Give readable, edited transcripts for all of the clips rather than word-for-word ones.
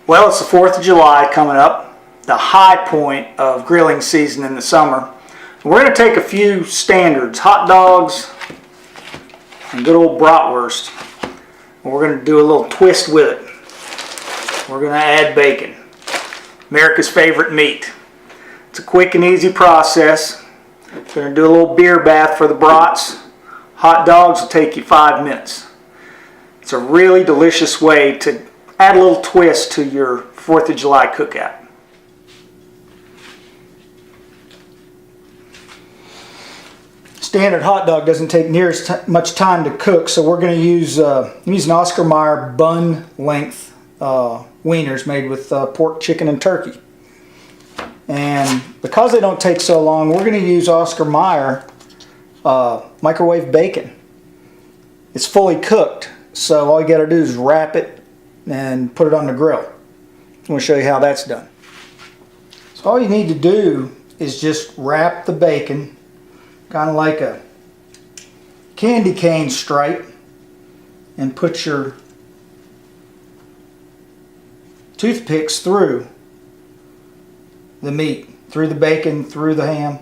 Well, it's the 4th of July coming up, the high point of grilling season in the summer. We're going to take a few standards, hot dogs and good old bratwurst, and we're going to do a little twist with it. We're going to add bacon, America's favorite meat. It's a quick and easy process. We're going to do a little beer bath for the brats. Hot dogs will take you 5 minutes. It's a really delicious way to add a little twist to your 4th of July cookout. Standard hot dog doesn't take near as much time to cook, so we're going to use an Oscar Mayer bun length wieners made with pork, chicken, and turkey. And because they don't take so long, we're going to use Oscar Mayer microwave bacon. It's fully cooked, so all you got to do is wrap it and put it on the grill. I'm going to show you how that's done. So all you need to do is just wrap the bacon kind of like a candy cane stripe and put your toothpicks through the meat, through the bacon, through the ham,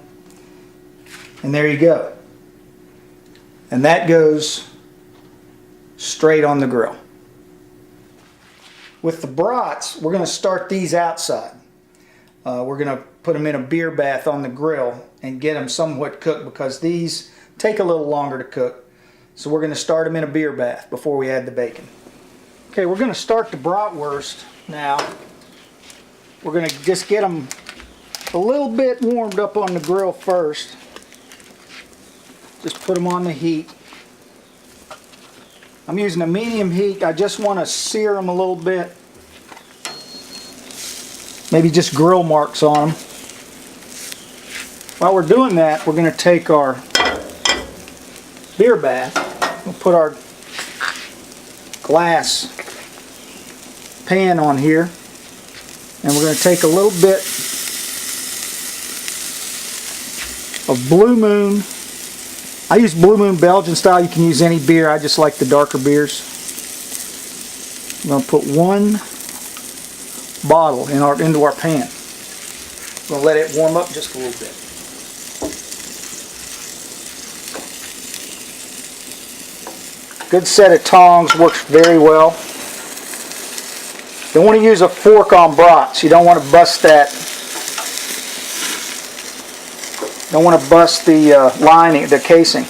and there you go. And that goes straight on the grill. With the brats, we're going to start these outside. We're going to put them in a beer bath on the grill and get them somewhat cooked because these take a little longer to cook. So we're going to start them in a beer bath before we add the bacon. Okay, we're going to start the bratwurst now. We're going to just get them a little bit warmed up on the grill first. Just put them on the heat. I'm using a medium heat. I just want to sear them a little bit. Maybe just grill marks on them. While we're doing that, we're going to take our beer bath. We'll put our glass pan on here. And we're going to take a little bit of Blue Moon. I use Blue Moon Belgian style. You can use any beer. I just like the darker beers. I'm going to put one bottle into our pan. I'm going to let it warm up just a little bit. Good set of tongs, works very well. You want to use a fork on brats. You don't want to bust that. Don't want to bust the lining, the casing.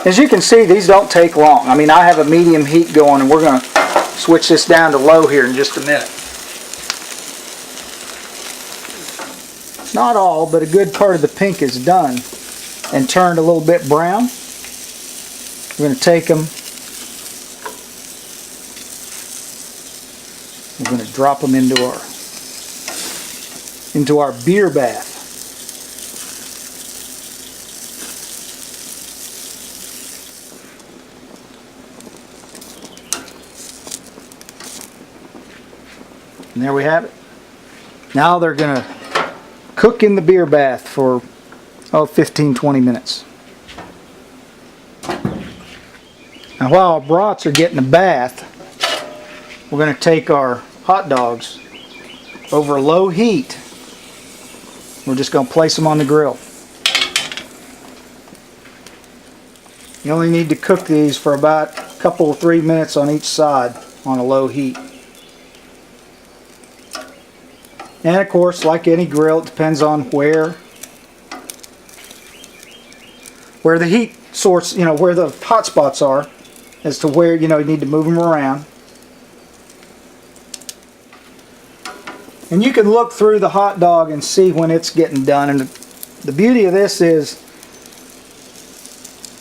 As you can see, these don't take long. I mean, I have a medium heat going, and we're going to switch this down to low here in just a minute. Not all, but a good part of the pink is done and turned a little bit brown. We're going to take them. We're going to drop them into our beer bath. And there we have it. Now they're going to cook in the beer bath for 15-20 minutes. Now while our brats are getting a bath, we're going to take our hot dogs over low heat. We're just going to place them on the grill. You only need to cook these for about a couple of 3 minutes on each side on a low heat. And of course, like any grill, it depends on where the heat source, where the hot spots are, as to where, you need to move them around. And you can look through the hot dog and see when it's getting done. And the beauty of this is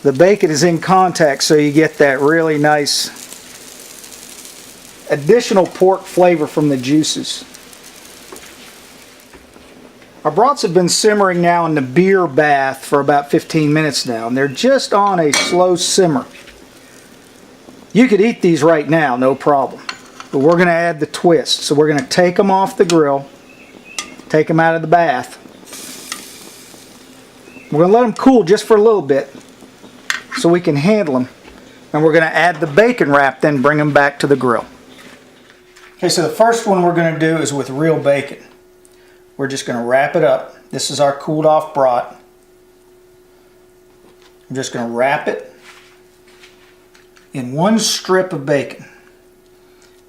the bacon is in contact, so you get that really nice additional pork flavor from the juices. Our brats have been simmering now in the beer bath for about 15 minutes now, and they're just on a slow simmer. You could eat these right now, no problem. But we're going to add the twist. So we're going to take them off the grill, take them out of the bath. We're going to let them cool just for a little bit so we can handle them. And we're going to add the bacon wrap, then bring them back to the grill. Okay, so the first one we're going to do is with real bacon. We're just going to wrap it up. This is our cooled off brat. I'm just going to wrap it in one strip of bacon.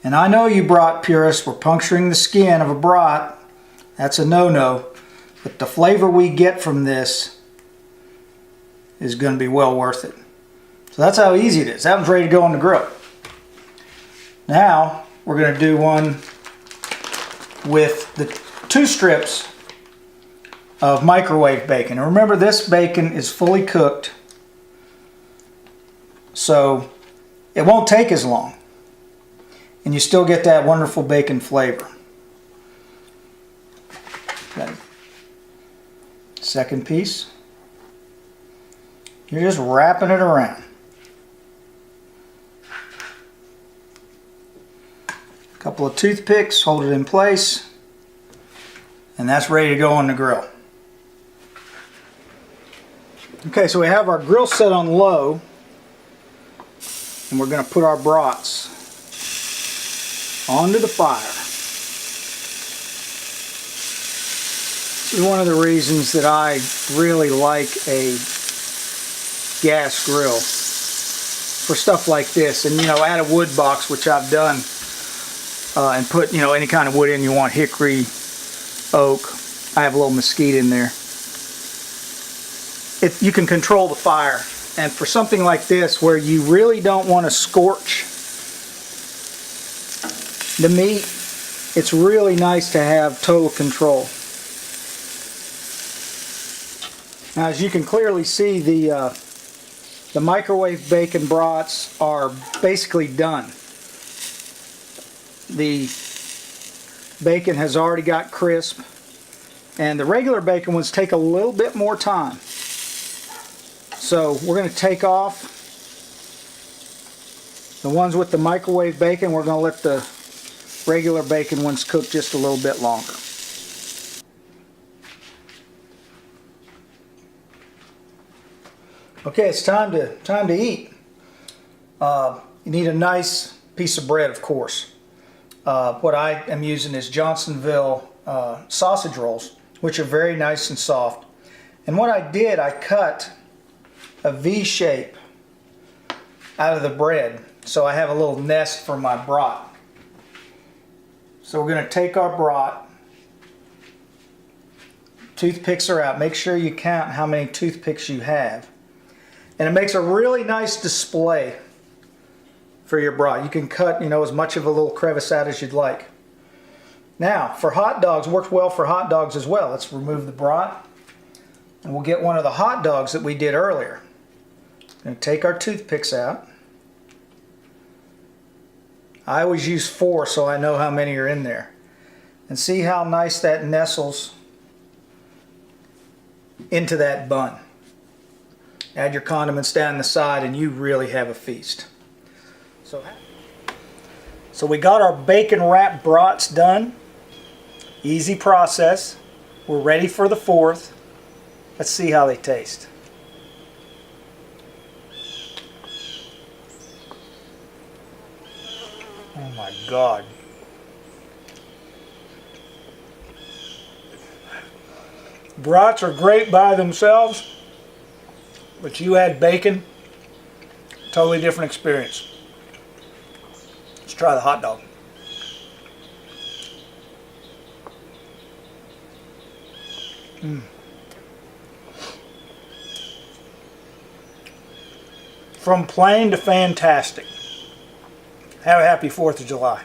And I know you brat purists were puncturing the skin of a brat. That's a no-no. But the flavor we get from this is going to be well worth it. So that's how easy it is. That one's ready to go on the grill. Now we're going to do one with the 2 strips of microwave bacon. And remember, this bacon is fully cooked, so it won't take as long. And you still get that wonderful bacon flavor. Okay. Second piece. You're just wrapping it around. A couple of toothpicks, hold it in place, and that's ready to go on the grill. Okay, so we have our grill set on low, and we're going to put our brats onto the fire. This is one of the reasons that I really like a gas grill for stuff like this. And add a wood box, which I've done, and put any kind of wood in you want, hickory, oak. I have a little mesquite in there. You can control the fire, and for something like this where you really don't want to scorch the meat, it's really nice to have total control. Now, as you can clearly see, the microwave bacon brats are basically done. The bacon has already got crisp, and the regular bacon ones take a little bit more time. So we're going to take off the ones with the microwave bacon. We're going to let the regular bacon ones cook just a little bit longer. Okay, it's time to eat. You need a nice piece of bread, of course. What I am using is Johnsonville sausage rolls, which are very nice and soft. And what I did, I cut a V shape out of the bread, so I have a little nest for my brat. So we're going to take our brat. Toothpicks are out. Make sure you count how many toothpicks you have. And it makes a really nice display for your brat. You can cut, as much of a little crevice out as you'd like. Now, for hot dogs, works well for hot dogs as well. Let's remove the brat, and we'll get one of the hot dogs that we did earlier. Going to take our toothpicks out. I always use 4 so I know how many are in there. And see how nice that nestles into that bun. Add your condiments down the side and you really have a feast. So we got our bacon wrapped brats done. Easy process. We're ready for the 4th. Let's see how they taste. Oh my God. Brats are great by themselves, but you add bacon, totally different experience. Let's try the hot dog. From plain to fantastic. Have a happy 4th of July.